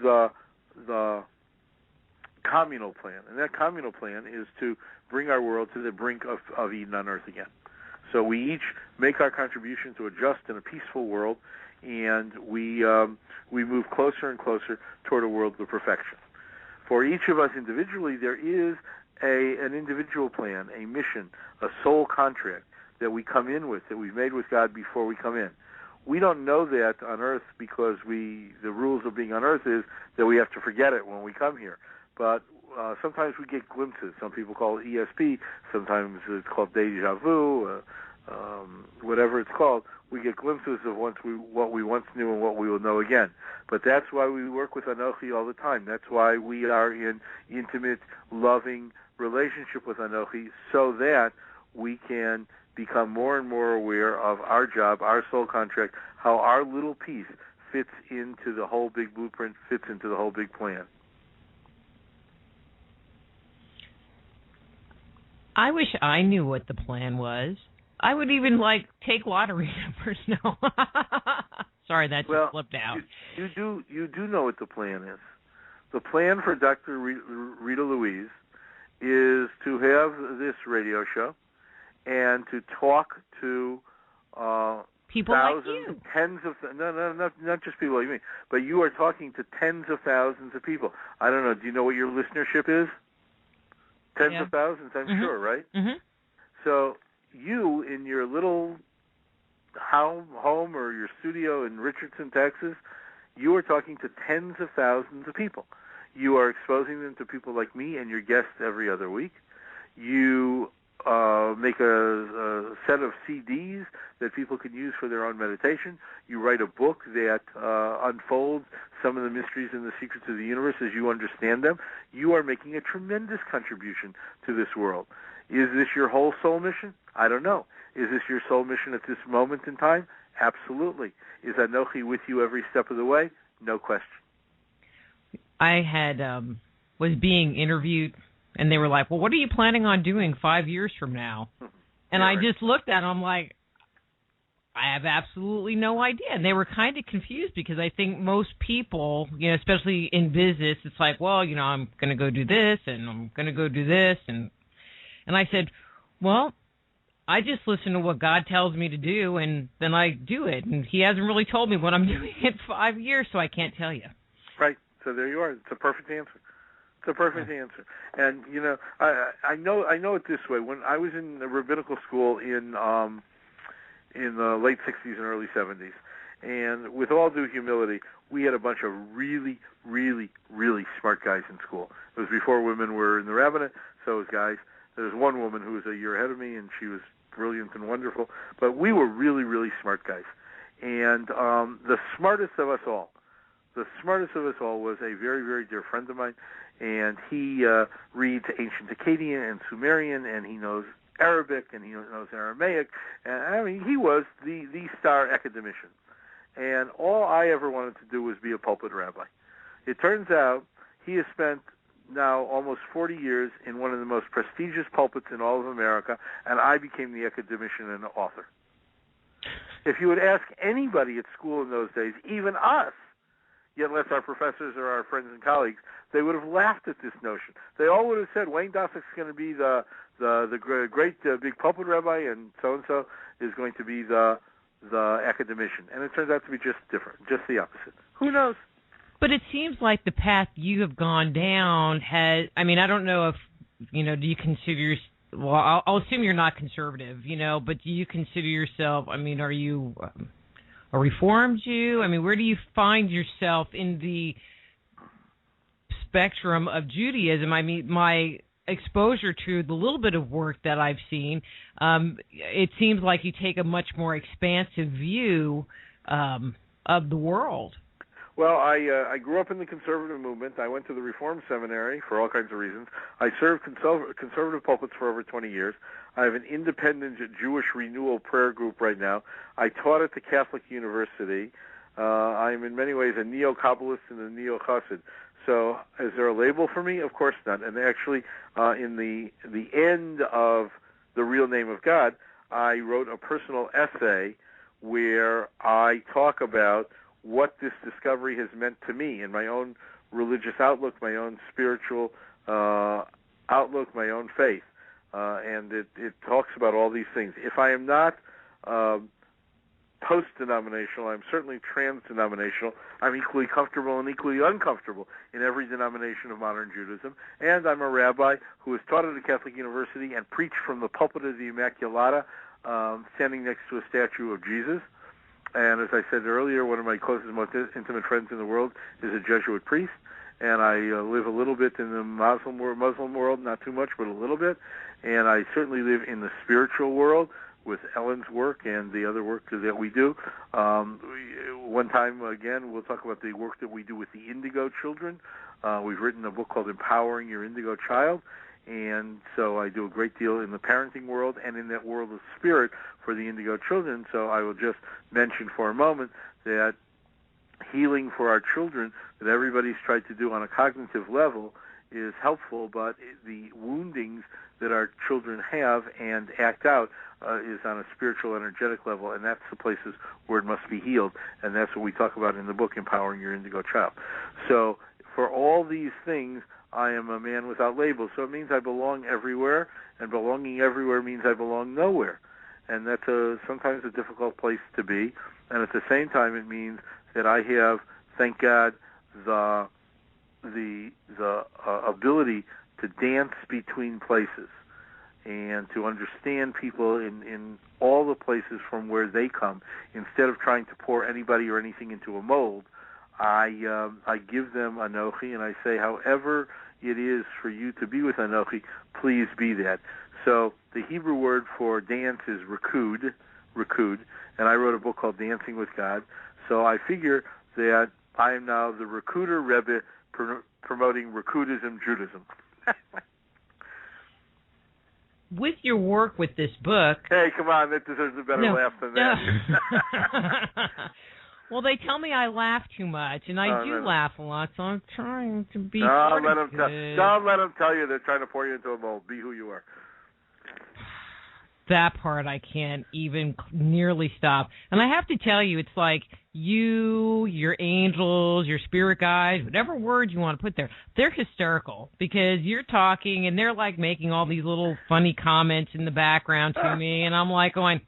the communal plan, and that communal plan is to bring our world to the brink of Eden on earth again. So we each make our contribution to a just and a peaceful world, and we move closer and closer toward a world of perfection. For each of us individually, there is an individual plan, a mission, a soul contract that we come in with, that we've made with God before we come in. We don't know that on earth because the rules of being on earth is that we have to forget it when we come here. But sometimes we get glimpses. Some people call it ESP. Sometimes it's called deja vu, whatever it's called. We get glimpses of what we once knew and what we will know again. But that's why we work with Anochi all the time. That's why we are in intimate, loving relationship with Anochi, so that we can become more and more aware of our job, our soul contract, how our little piece fits into the whole big blueprint, fits into the whole big plan. I wish I knew what the plan was. I would even take lottery numbers. No, sorry, that just slipped out. You do know what the plan is. The plan for Dr. Rita Louise is to have this radio show and to talk to people thousands, like you. tens of not just people like me, but you are talking to tens of thousands of people. I don't know. Do you know what your listenership is? Tens of thousands, I'm sure, right? Mm-hmm. So you, in your little home or your studio in Richardson, Texas, you are talking to tens of thousands of people. You are exposing them to people like me and your guests every other week. You make a set of CDs that people can use for their own meditation. You write a book that unfolds some of the mysteries and the secrets of the universe as you understand them. You are making a tremendous contribution to this world. Is this your whole soul mission? I don't know. Is this your soul mission at this moment in time? Absolutely. Is Anochi with you every step of the way? No question. I had was being interviewed, and they were like, well, what are you planning on doing 5 years from now? And I just looked at them, I'm like, I have absolutely no idea. And they were kind of confused because I think most people, especially in business, it's like, well, I'm going to go do this, and I'm going to go do this. And I said, well, I just listen to what God tells me to do, and then I do it. And he hasn't really told me what I'm doing in 5 years, so I can't tell you. Right. So there you are. It's a perfect answer. It's a perfect answer. And, I know it this way. When I was in rabbinical school in the late 60s and early 70s, and with all due humility, we had a bunch of really, really, really smart guys in school. It was before women were in the rabbinate, so it was guys. There was one woman who was a year ahead of me, and she was brilliant and wonderful. But we were really, really smart guys. And the smartest of us all was a very, very dear friend of mine, and he reads ancient Akkadian and Sumerian, and he knows Arabic, and he knows Aramaic, and he was the star academician. And all I ever wanted to do was be a pulpit rabbi. It turns out he has spent now almost 40 years in one of the most prestigious pulpits in all of America, and I became the academician and the author. If you would ask anybody at school in those days, even us, yet less our professors or our friends and colleagues, they would have laughed at this notion. They all would have said, Wayne Dosick's going to be the great big pulpit rabbi, and so is going to be the academician. And it turns out to be just different, just the opposite. Who knows? But it seems like the path you have gone down I don't know if, do you consider well, I'll assume you're not conservative, but do you consider yourself, are you a Reformed Jew? Where do you find yourself in the spectrum of Judaism? My exposure to the little bit of work that I've seen, it seems like you take a much more expansive view of the world. Well, I grew up in the conservative movement. I went to the Reform Seminary for all kinds of reasons. I served conservative pulpits for over 20 years. I have an independent Jewish renewal prayer group right now. I taught at the Catholic University. I'm in many ways a neo-Kabbalist and a neo-Chassid. So is there a label for me? Of course not. And actually, in the end of The Real Name of God, I wrote a personal essay where I talk about what this discovery has meant to me in my own religious outlook, my own spiritual outlook, my own faith. And it talks about all these things. If I am not post-denominational, I'm certainly trans-denominational. I'm equally comfortable and equally uncomfortable in every denomination of modern Judaism. And I'm a rabbi who has taught at a Catholic university and preached from the pulpit of the Immaculata, standing next to a statue of Jesus. And as I said earlier, one of my closest, most intimate friends in the world is a Jesuit priest. And I live a little bit in the Muslim world, not too much, but a little bit. And I certainly live in the spiritual world with Ellen's work and the other work that we do. One time, again, we'll talk about the work that we do with the indigo children. We've written a book called Empowering Your Indigo Child. And so I do a great deal in the parenting world and in that world of spirit for the indigo children. So I will just mention for a moment that healing for our children that everybody's tried to do on a cognitive level is helpful, but the woundings that our children have and act out is on a spiritual, energetic level, and that's the places where it must be healed, and that's what we talk about in the book, Empowering Your Indigo Child. So for all these things, I am a man without labels, so it means I belong everywhere, and belonging everywhere means I belong nowhere, and that's sometimes a difficult place to be, and at the same time it means that I have, thank God, the ability to dance between places and to understand people in all the places from where they come. Instead of trying to pour anybody or anything into a mold, I give them Anochi, and I say, however it is for you to be with Anochi, please be that. So the Hebrew word for dance is Rikud, and I wrote a book called Dancing with God. So I figure that I am now the Rikuder Rebbe promoting Rikudism, Judaism. With your work with this book... Hey, come on, that deserves a better laugh than that. Well, they tell me I laugh too much, and I do laugh a lot, so I'm trying to be Don't let them tell you they're trying to pour you into a mold. Be who you are. That part I can't even nearly stop. And I have to tell you, it's like you, your angels, your spirit guides, whatever words you want to put there, they're hysterical because you're talking and they're like making all these little funny comments in the background to me, and I'm like going,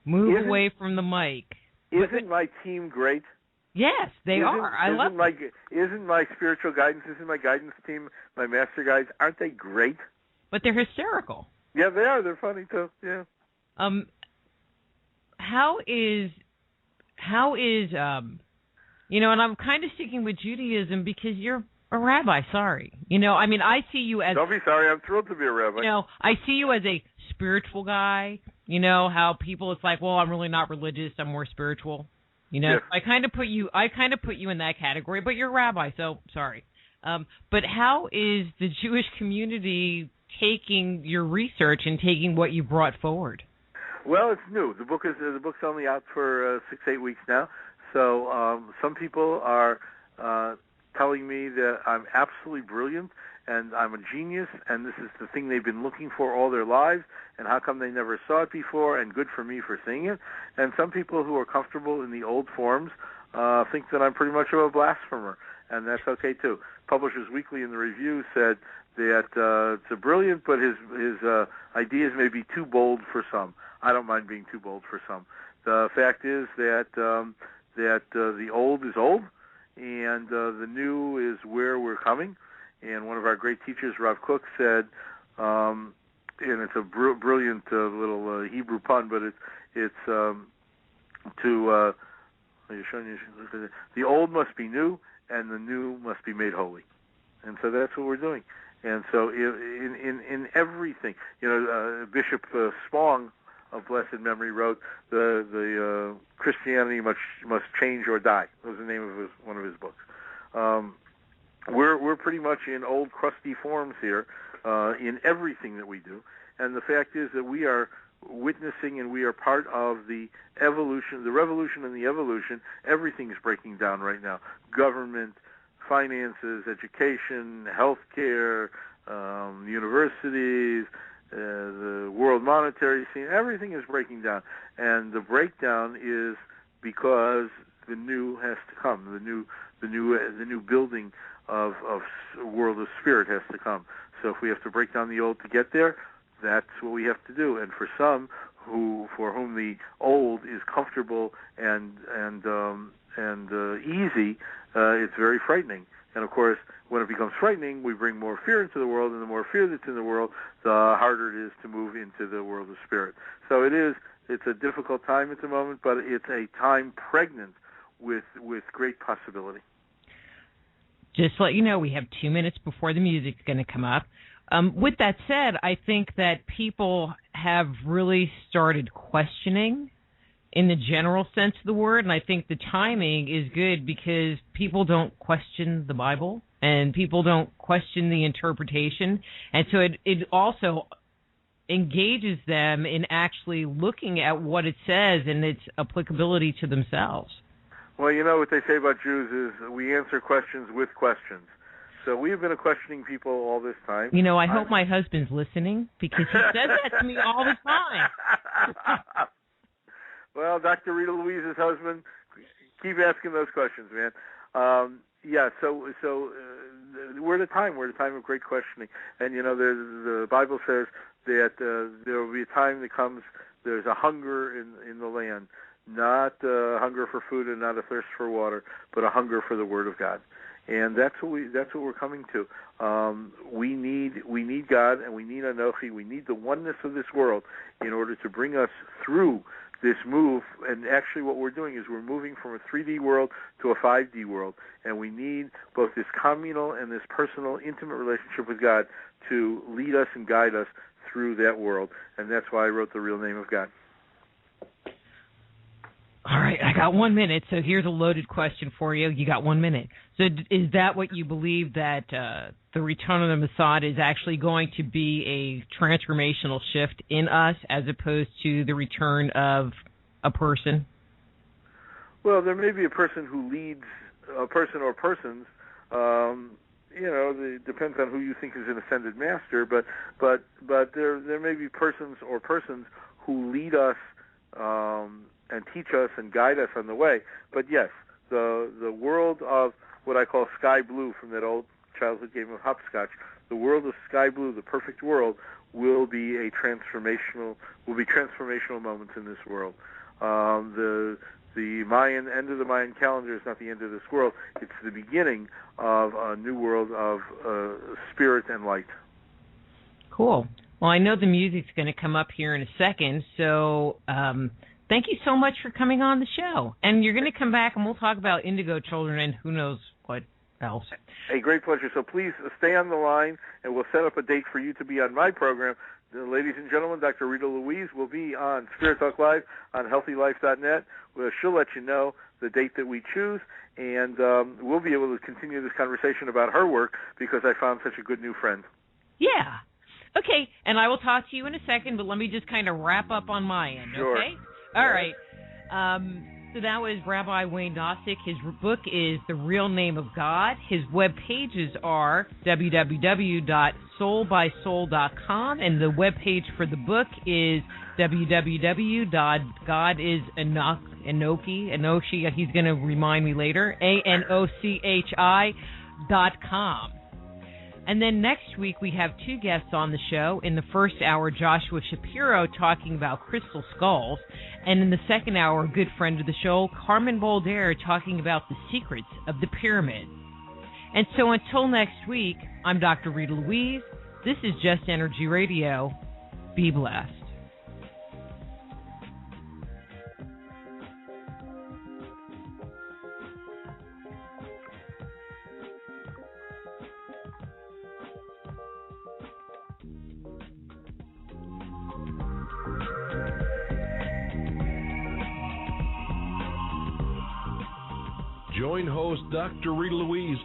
move away from the mic. Isn't my team great? Yes, they are. I love it. Isn't my spiritual guidance, isn't my guidance team, my master guides, aren't they great? But they're hysterical. Yeah, they are. They're funny too. Yeah. How is and I'm kind of sticking with Judaism because you're a rabbi. Sorry, I mean, I see you as. Don't be sorry. I'm thrilled to be a rabbi. I see you as a spiritual guy. How people, it's like, well, I'm really not religious. I'm more spiritual. Yes. I kind of put you in that category. But you're a rabbi, so sorry. But how is the Jewish community taking your research and taking what you brought forward? Well, it's new. The book's only out for 6-8 weeks now. So some people are telling me that I'm absolutely brilliant and I'm a genius, and this is the thing they've been looking for all their lives, and how come they never saw it before, and good for me for seeing it. And some people who are comfortable in the old forms think that I'm pretty much of a blasphemer, and that's okay too. Publishers Weekly in the review said that it's brilliant, but his ideas may be too bold for some. I don't mind being too bold for some. The fact is that the old is old, and the new is where we're coming. And one of our great teachers, Rav Kook, said, and it's a brilliant little Hebrew pun, but it's the old must be new, and the new must be made holy. And so that's what we're doing. And so in everything, Bishop Spong of blessed memory wrote the Christianity must change or die. That was the name of one of his books. We're pretty much in old crusty forms here in everything that we do, and the fact is that we are witnessing and we are part of the evolution, the revolution and the evolution. Everything is breaking down right now. Government, finances, education, healthcare, universities, the world monetary scene, everything is breaking down. And the breakdown is because the new has to come. The new building of world of spirit has to come. So if we have to break down the old to get there, that's what we have to do. And for some for whom the old is comfortable and easy, it's very frightening. And of course, when it becomes frightening, we bring more fear into the world, and the more fear that's in the world, the harder it is to move into the world of spirit. So it's a difficult time at the moment, but it's a time pregnant with great possibility. Just to let you know, we have 2 minutes before the music's going to come up. With that said, I think that people have really started questioning in the general sense of the word, and I think the timing is good because people don't question the Bible and people don't question the interpretation. And so it also engages them in actually looking at what it says and its applicability to themselves. Well, you know what they say about Jews is we answer questions with questions. So we've been questioning people all this time. You know, I hope my husband's listening, because he says that to me all the time. Well, Dr. Rita Louise's husband, keep asking those questions, man. So we're at a time. We're at a time of great questioning. And, you know, the Bible says that there will be a time that comes, there's a hunger in the land, not hunger for food and not a thirst for water, but a hunger for the Word of God. And that's what we're coming to. We need God, and we need Anochi. We need the oneness of this world in order to bring us through this move. And actually what we're doing is we're moving from a 3D world to a 5D world. And we need both this communal and this personal, intimate relationship with God to lead us and guide us through that world. And that's why I wrote The Real Name of God. All right, I got 1 minute, so here's a loaded question for you. You got 1 minute. So is that what you believe, that the return of the Mossad is actually going to be a transformational shift in us as opposed to the return of a person? Well, there may be a person who leads a person or persons. It depends on who you think is an ascended master, but there may be persons or persons who lead us and teach us and guide us on the way. But yes, the world of what I call sky blue from that old childhood game of hopscotch, the world of sky blue, the perfect world, will be transformational moments in this world. The Mayan end of the Mayan calendar is not the end of this world. It's the beginning of a new world of spirit and light. Cool. Well, I know the music's going to come up here in a second, so thank you so much for coming on the show. And you're going to come back and we'll talk about indigo children and who knows what else. A great pleasure. So please stay on the line and we'll set up a date for you to be on my program. Ladies and gentlemen, Dr. Rita Louise will be on Spirit Talk Live on HealthyLife.net. She'll let you know the date that we choose, and we'll be able to continue this conversation about her work because I found such a good new friend. Yeah. Okay, and I will talk to you in a second, but let me just kind of wrap up on my end, Sure. Okay? All right. So that was Rabbi Wayne Dosick. His book is The Real Name of God. His web pages are www.soulbysoul.com, and the web page for the book is www.godisenochi, he's going to remind me later, ANOCHI.com. And then next week we have two guests on the show. In the first hour, Joshua Shapiro talking about crystal skulls. And in the second hour, a good friend of the show, Carmen Bolder, talking about the secrets of the pyramid. And so until next week, I'm Dr. Rita Louise. This is Just Energy Radio. Be blessed. Join host Dr. Rita Louise